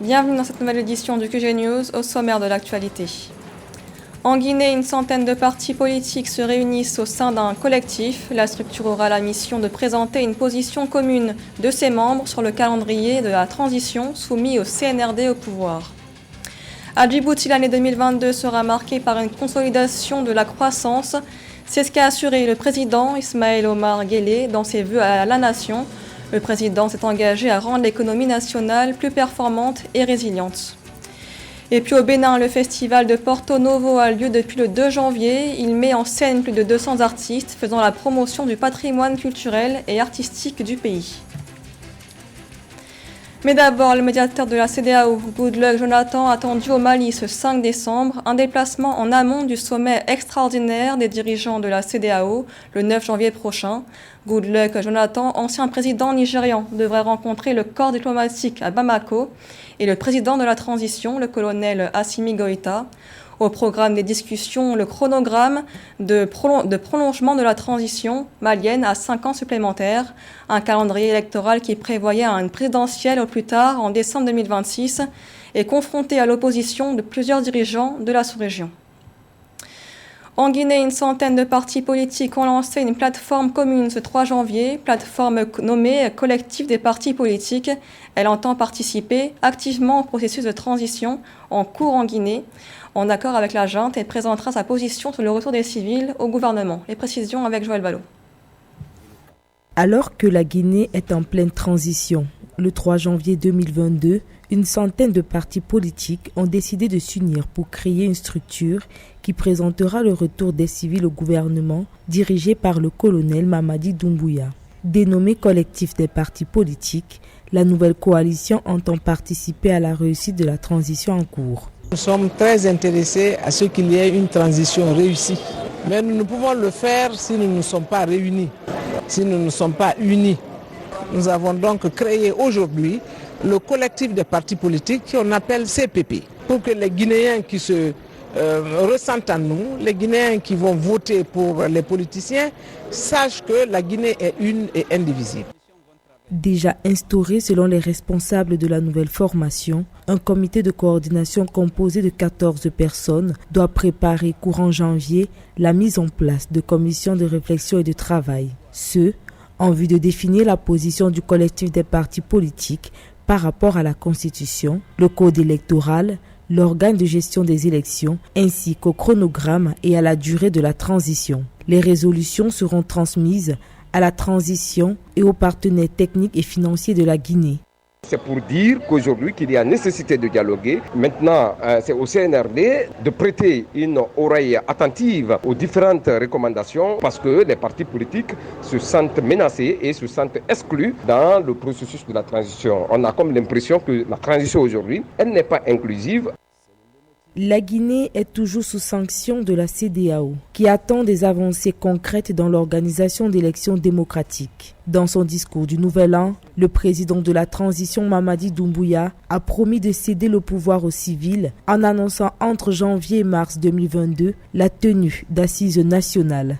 Bienvenue dans cette nouvelle édition du QG News, au sommaire de l'actualité. En Guinée, une centaine de partis politiques se réunissent au sein d'un collectif. La structure aura la mission de présenter une position commune de ses membres sur le calendrier de la transition soumis au CNRD au pouvoir. À Djibouti, l'année 2022 sera marquée par une consolidation de la croissance. C'est ce qu'a assuré le président Ismaël Omar Guelleh dans ses vœux à la nation. Le président s'est engagé à rendre l'économie nationale plus performante et résiliente. Et puis au Bénin, le festival de Porto Novo a lieu depuis le 2 janvier. Il met en scène plus de 200 artistes faisant la promotion du patrimoine culturel et artistique du pays. Mais d'abord, le médiateur de la CEDEAO, Goodluck Jonathan, attendu au Mali ce 5 décembre, un déplacement en amont du sommet extraordinaire des dirigeants de la CEDEAO le 9 janvier prochain. Goodluck Jonathan, ancien président nigérian, devrait rencontrer le corps diplomatique à Bamako et le président de la transition, le colonel Assimi Goïta. Au programme des discussions, le chronogramme de prolongement de la transition malienne à 5 ans supplémentaires, un calendrier électoral qui prévoyait une présidentielle au plus tard en décembre 2026 et confronté à l'opposition de plusieurs dirigeants de la sous-région. En Guinée, une centaine de partis politiques ont lancé une plateforme commune ce 3 janvier, plateforme nommée Collectif des partis politiques. Elle entend participer activement au processus de transition en cours en Guinée, en accord avec la junte, et présentera sa position sur le retour des civils au gouvernement. Les précisions avec Joël Ballot. Alors que la Guinée est en pleine transition, le 3 janvier 2022, une centaine de partis politiques ont décidé de s'unir pour créer une structure qui présentera le retour des civils au gouvernement dirigé par le colonel Mamadi Doumbouya. Dénommée Collectif des partis politiques, la nouvelle coalition entend participer à la réussite de la transition en cours. Nous sommes très intéressés à ce qu'il y ait une transition réussie. Mais nous ne pouvons le faire si nous ne sommes pas réunis, si nous ne sommes pas unis. Nous avons donc créé aujourd'hui le collectif des partis politiques qu'on appelle CPP, pour que les Guinéens qui se ressentent en nous, les Guinéens qui vont voter pour les politiciens, sachent que la Guinée est une et indivisible. Déjà instauré selon les responsables de la nouvelle formation, un comité de coordination composé de 14 personnes doit préparer courant janvier la mise en place de commissions de réflexion et de travail. Ce, en vue de définir la position du collectif des partis politiques par rapport à la Constitution, le code électoral, l'organe de gestion des élections, ainsi qu'au chronogramme et à la durée de la transition. Les résolutions seront transmises à la transition et aux partenaires techniques et financiers de la Guinée. C'est pour dire qu'aujourd'hui qu'il y a nécessité de dialoguer. Maintenant, c'est au CNRD de prêter une oreille attentive aux différentes recommandations parce que les partis politiques se sentent menacés et se sentent exclus dans le processus de la transition. On a comme l'impression que la transition aujourd'hui, elle n'est pas inclusive. La Guinée est toujours sous sanction de la CEDEAO, qui attend des avancées concrètes dans l'organisation d'élections démocratiques. Dans son discours du Nouvel An, le président de la transition Mamadi Doumbouya a promis de céder le pouvoir aux civils en annonçant entre janvier et mars 2022 la tenue d'assises nationales.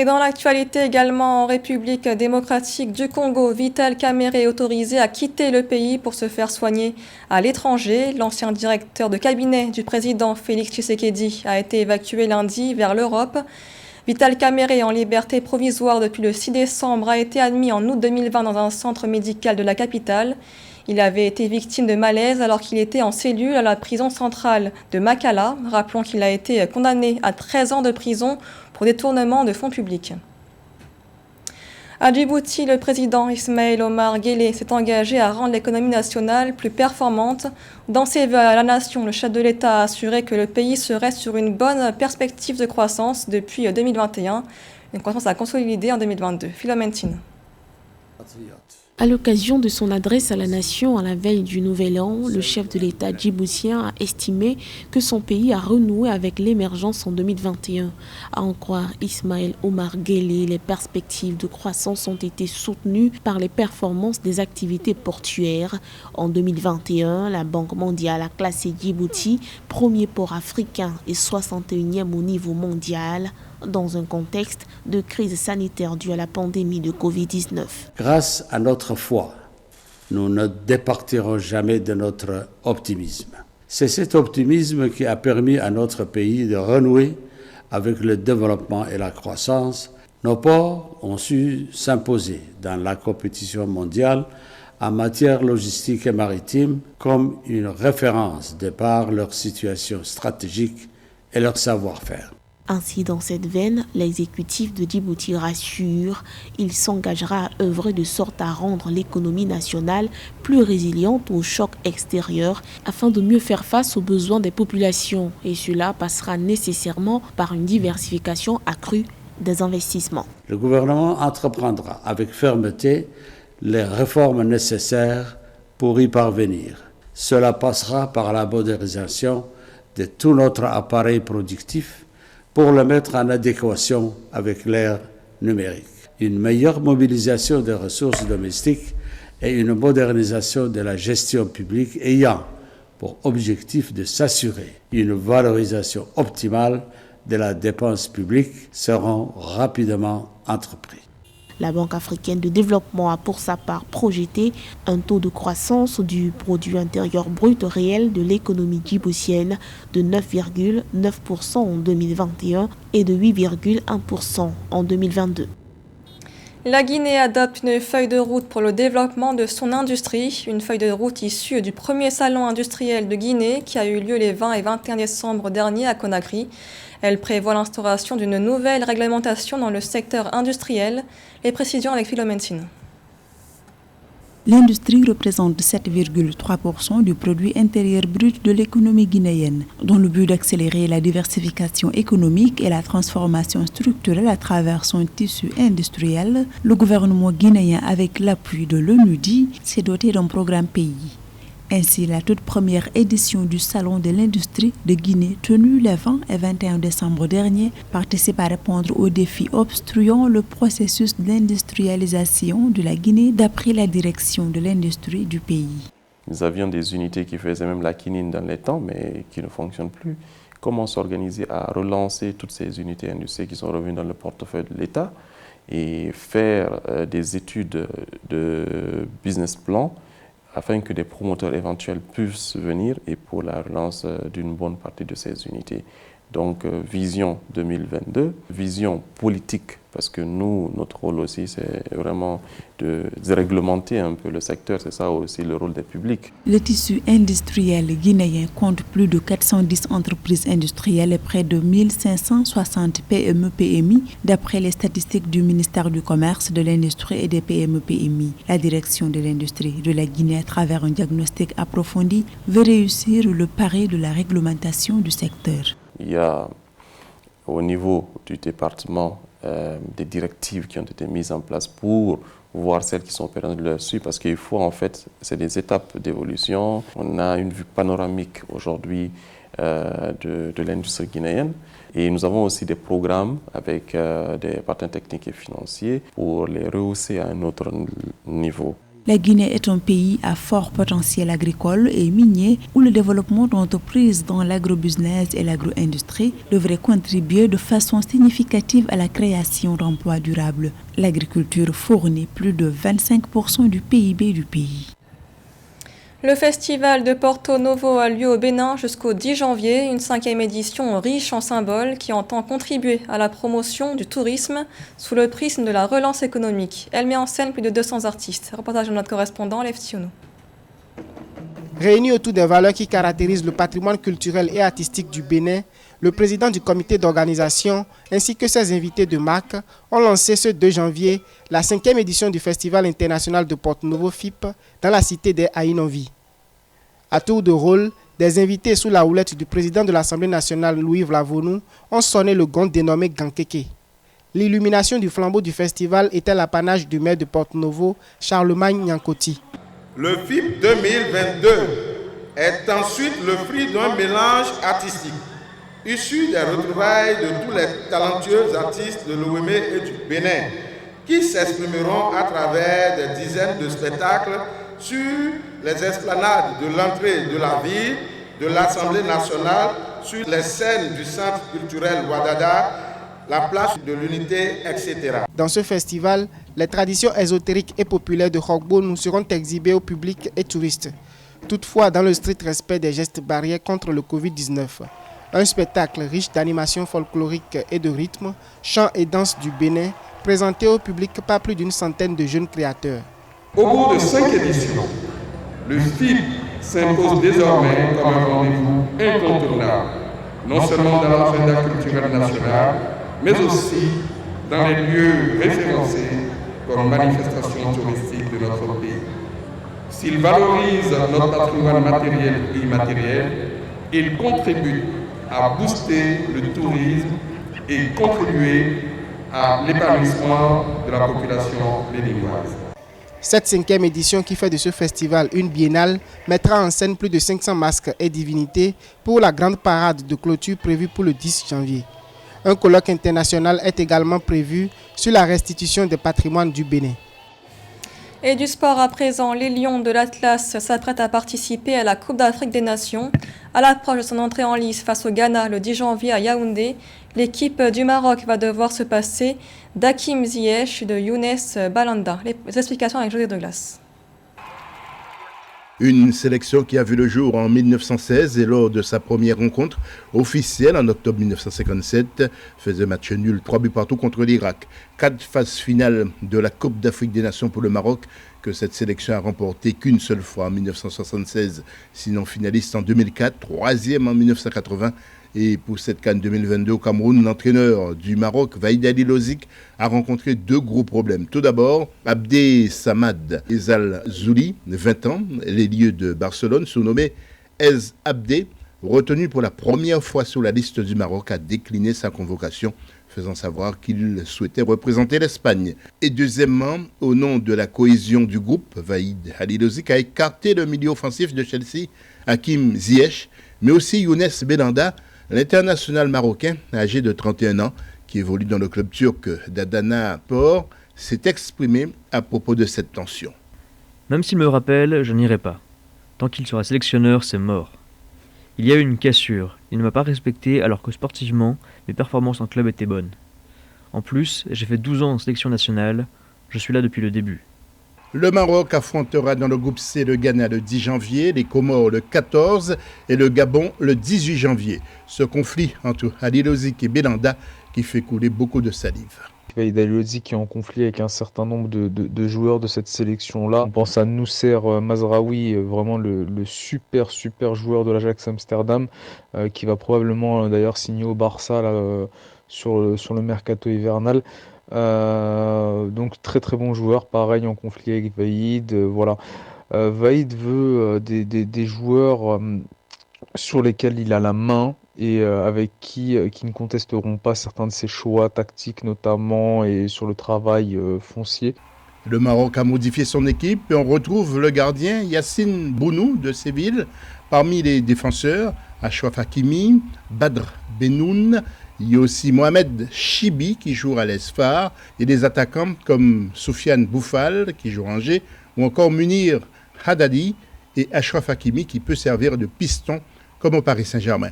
Et dans l'actualité également, en République démocratique du Congo, Vital Kamerhe est autorisé à quitter le pays pour se faire soigner à l'étranger. L'ancien directeur de cabinet du président Félix Tshisekedi a été évacué lundi vers l'Europe. Vital Kamerhe, en liberté provisoire depuis le 6 décembre, a été admis en août 2020 dans un centre médical de la capitale. Il avait été victime de malaise alors qu'il était en cellule à la prison centrale de Makala. Rappelons qu'il a été condamné à 13 ans de prison pour détournement de fonds publics. À Djibouti, le président Ismaël Omar Guelleh s'est engagé à rendre l'économie nationale plus performante. Dans ses vœux à la nation, le chef de l'État a assuré que le pays serait sur une bonne perspective de croissance depuis 2021, une croissance à consolider en 2022. Philomentine. À l'occasion de son adresse à la nation à la veille du Nouvel An, le chef de l'État djiboutien a estimé que son pays a renoué avec l'émergence en 2021. À en croire Ismaël Omar Guelleh, les perspectives de croissance ont été soutenues par les performances des activités portuaires. En 2021, la Banque mondiale a classé Djibouti premier port africain et 61e au niveau mondial, dans un contexte de crise sanitaire due à la pandémie de Covid-19. Grâce à notre foi nous ne départirons jamais de notre optimisme. C'est cet optimisme qui a permis à notre pays de renouer avec le développement et la croissance. Nos ports ont su s'imposer dans la compétition mondiale en matière logistique et maritime comme une référence de par leur situation stratégique et leur savoir-faire. Ainsi, dans cette veine, l'exécutif de Djibouti rassure, il s'engagera à œuvrer de sorte à rendre l'économie nationale plus résiliente aux chocs extérieurs afin de mieux faire face aux besoins des populations. Et cela passera nécessairement par une diversification accrue des investissements. Le gouvernement entreprendra avec fermeté les réformes nécessaires pour y parvenir. Cela passera par la modernisation de tout notre appareil productif pour le mettre en adéquation avec l'ère numérique. Une meilleure mobilisation des ressources domestiques et une modernisation de la gestion publique ayant pour objectif de s'assurer une valorisation optimale de la dépense publique seront rapidement entrepris. La Banque africaine de développement a pour sa part projeté un taux de croissance du produit intérieur brut réel de l'économie djiboutienne de 9,9% en 2021 et de 8,1% en 2022. La Guinée adopte une feuille de route pour le développement de son industrie, une feuille de route issue du premier salon industriel de Guinée qui a eu lieu les 20 et 21 décembre dernier à Conakry. Elle prévoit l'instauration d'une nouvelle réglementation dans le secteur industriel. Les précisions avec Philomène Sine. L'industrie représente 7,3% du produit intérieur brut de l'économie guinéenne. Dans le but d'accélérer la diversification économique et la transformation structurelle à travers son tissu industriel, le gouvernement guinéen, avec l'appui de l'ONUDI, s'est doté d'un programme pays. Ainsi, la toute première édition du Salon de l'industrie de Guinée, tenue les 20 et 21 décembre dernier, participe à répondre aux défis obstruant le processus d'industrialisation de la Guinée d'après la direction de l'industrie du pays. Nous avions des unités qui faisaient même la quinine dans les temps, mais qui ne fonctionnent plus. Comment s'organiser à relancer toutes ces unités industrielles qui sont revenues dans le portefeuille de l'État et faire des études de business plan afin que des promoteurs éventuels puissent venir et pour la relance d'une bonne partie de ces unités. Donc, vision 2022, vision politique, parce que nous, notre rôle aussi, c'est vraiment de réglementer un peu le secteur, c'est ça aussi le rôle des publics. Le tissu industriel guinéen compte plus de 410 entreprises industrielles et près de 1560 PME-PMI, d'après les statistiques du ministère du Commerce, de l'Industrie et des PME-PMI. La direction de l'industrie de la Guinée, à travers un diagnostic approfondi, veut réussir le pari de la réglementation du secteur. Il y a au niveau du département des directives qui ont été mises en place pour voir celles qui sont opérées là-dessus, parce qu'il faut en fait, c'est des étapes d'évolution. On a une vue panoramique aujourd'hui de l'industrie guinéenne et nous avons aussi des programmes avec des partenaires techniques et financiers pour les rehausser à un autre niveau. La Guinée est un pays à fort potentiel agricole et minier où le développement d'entreprises dans l'agrobusiness et l'agro-industrie devrait contribuer de façon significative à la création d'emplois durables. L'agriculture fournit plus de 25% du PIB du pays. Le festival de Porto Novo a lieu au Bénin jusqu'au 10 janvier, une 5e édition riche en symboles qui entend contribuer à la promotion du tourisme sous le prisme de la relance économique. Elle met en scène plus de 200 artistes. Reportage de notre correspondant, Lev Tionou. Réunis autour des valeurs qui caractérisent le patrimoine culturel et artistique du Bénin, le président du comité d'organisation ainsi que ses invités de marque ont lancé ce 2 janvier la 5e édition du Festival international de Porto Novo FIP dans la cité des Aïnovi. À tour de rôle, des invités sous la houlette du président de l'Assemblée nationale Louis Vlavonou ont sonné le gong dénommé Gankeke. L'illumination du flambeau du festival était l'apanage du maire de Porto Novo, Charlemagne Nyankoti. Le FIP 2022 est ensuite le fruit d'un mélange artistique issu des retrouvailles de tous les talentueux artistes de l'Ouémé et du Bénin qui s'exprimeront à travers des dizaines de spectacles sur les esplanades de l'entrée de la ville, de l'Assemblée nationale, sur les scènes du centre culturel Ouadada la place de l'unité, etc. Dans ce festival, les traditions ésotériques et populaires de Hogbo nous seront exhibées au public et touristes. Toutefois, dans le strict respect des gestes barrières contre le Covid-19. Un spectacle riche d'animations folkloriques et de rythmes, chants et danses du Bénin, présenté au public par plus d'une centaine de jeunes créateurs. Au bout de 5 éditions, le FIP s'impose désormais comme un rendez-vous incontournable, non seulement dans l'agenda culturel national, mais aussi dans les lieux référencés comme manifestation touristique de notre pays. S'il valorise notre patrimoine matériel et immatériel, il contribue à booster le tourisme et contribuer à l'épanouissement de la population béninoise. Cette 5e édition qui fait de ce festival une biennale mettra en scène plus de 500 masques et divinités pour la grande parade de clôture prévue pour le 10 janvier. Un colloque international est également prévu sur la restitution des patrimoines du Bénin. Et du sport à présent, les Lions de l'Atlas s'apprêtent à participer à la Coupe d'Afrique des Nations. À l'approche de son entrée en lice face au Ghana le 10 janvier à Yaoundé, l'équipe du Maroc va devoir se passer d'Hakim Ziyech de Younes Balanda. Les explications avec José Douglas. Une sélection qui a vu le jour en 1916 et lors de sa première rencontre officielle en octobre 1957 faisait match nul 3-2 contre l'Irak. 4 phases finales de la Coupe d'Afrique des Nations pour le Maroc que cette sélection a remporté qu'une seule fois en 1976, sinon finaliste en 2004, 3e en 1980. Et pour cette CAN 2022 au Cameroun, l'entraîneur du Maroc, Vaïd Ali-Lozic, a rencontré 2 gros problèmes. Tout d'abord, Abdé Samad Ezal Zouli, 20 ans, l'ailier de Barcelone, surnommé Ez Abdé, retenu pour la première fois sur la liste du Maroc, a décliné sa convocation, faisant savoir qu'il souhaitait représenter l'Espagne. Et deuxièmement, au nom de la cohésion du groupe, Vaïd Ali-Lozic a écarté le milieu offensif de Chelsea, Hakim Ziyech, mais aussi Younes Belanda, l'international marocain, âgé de 31 ans, qui évolue dans le club turc d'Adana Spor, s'est exprimé à propos de cette tension. Même s'il me rappelle, je n'irai pas. Tant qu'il sera sélectionneur, c'est mort. Il y a eu une cassure. Il ne m'a pas respecté alors que sportivement, mes performances en club étaient bonnes. En plus, j'ai fait 12 ans en sélection nationale. Je suis là depuis le début. Le Maroc affrontera dans le groupe C le Ghana le 10 janvier, les Comores le 14 et le Gabon le 18 janvier. Ce conflit entre Ali-Lozic et Belanda qui fait couler beaucoup de salive. Vaïd Ali-Lozic qui est en conflit avec un certain nombre de joueurs de cette sélection-là. On pense à Nousser Mazraoui, vraiment le super joueur de l'Ajax Amsterdam, qui va probablement d'ailleurs signer au Barça là, sur le mercato hivernal. Donc très bon joueur, pareil en conflit avec Vaïd. Voilà. Vaïd veut des joueurs sur lesquels il a la main et avec qui ne contesteront pas certains de ses choix tactiques notamment et sur le travail foncier. Le Maroc a modifié son équipe et on retrouve le gardien Yassine Bounou de Séville. Parmi les défenseurs, Achraf Hakimi, Badr Benoun, il y a aussi Mohamed Chibi qui joue à l'Esphar et des attaquants comme Soufiane Bouffal qui joue à Angers ou encore Munir Haddadi et Achraf Hakimi qui peut servir de piston comme au Paris Saint-Germain.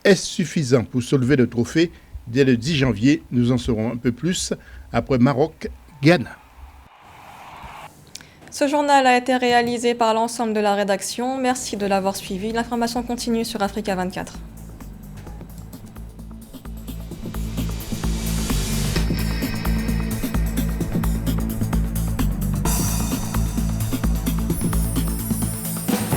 Est-ce suffisant pour soulever le trophée? Dès le 10 janvier, nous en saurons un peu plus après Maroc-Ghana. Ce journal a été réalisé par l'ensemble de la rédaction. Merci de l'avoir suivi. L'information continue sur Africa 24.